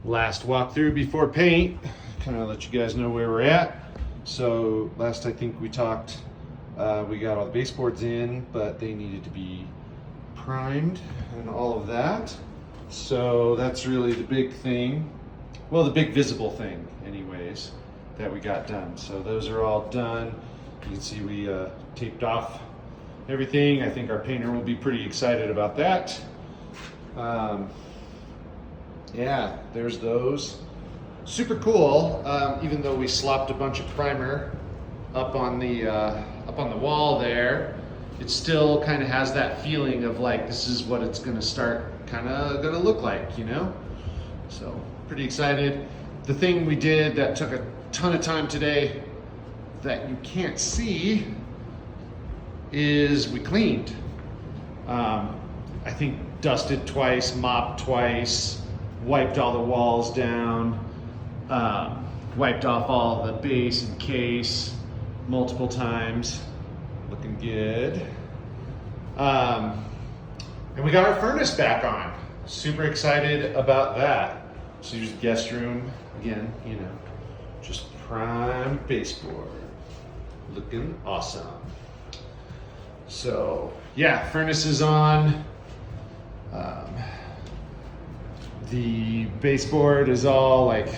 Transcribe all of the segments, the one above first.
Last walkthrough before paint, kind of let you guys know where we're at. So last I think we talked, we got all the baseboards in, but they needed to be primed and all of that. So that's really the big thing. Well, the big visible thing anyways, that we got done. So those are all done. You can see we taped off everything. I think our painter will be pretty excited about that. Yeah, there's those. Super cool. Even though we slopped a bunch of primer up on the wall there, it still kind of has that feeling of like this is what it's gonna start kind of gonna look like, you know? So pretty excited. The thing we did that took a ton of time today that you can't see is we cleaned. I think dusted twice, mopped twice, wiped all the walls down, wiped off all the base and case multiple times. Looking good. And we got our furnace back on. Super excited about that. So here's the guest room. Again, you know, just prime baseboard. Looking awesome. So yeah, furnace is on. The baseboard is all like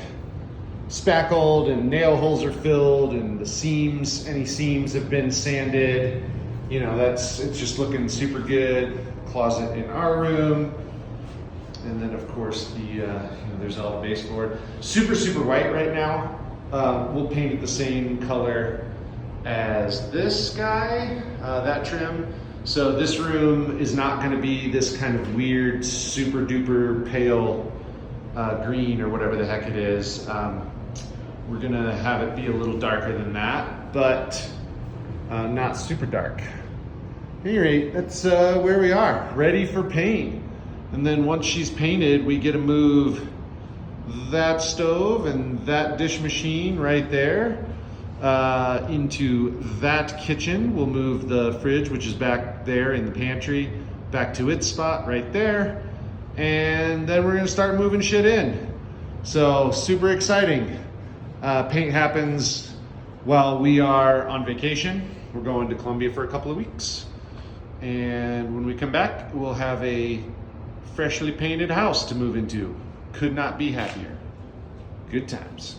spackled and nail holes are filled and the seams, any seams have been sanded. You know, it's just looking super good. Closet in our room. And then of course there's all the baseboard. Super, super white right now. We'll paint it the same color as this guy, that trim. So this room is not going to be this kind of weird, super duper pale green or whatever the heck it is. We're going to have it be a little darker than that, but not super dark. At any rate, that's where we are, ready for paint. And then once she's painted, we get to move that stove and that dish machine right there into that kitchen. We'll move the fridge, which is back there in the pantry, back to its spot right there. And then we're gonna start moving shit in. So super exciting. Paint happens while we are on vacation. We're going to Colombia for a couple of weeks. And when we come back, we'll have a freshly painted house to move into. Could not be happier. Good times.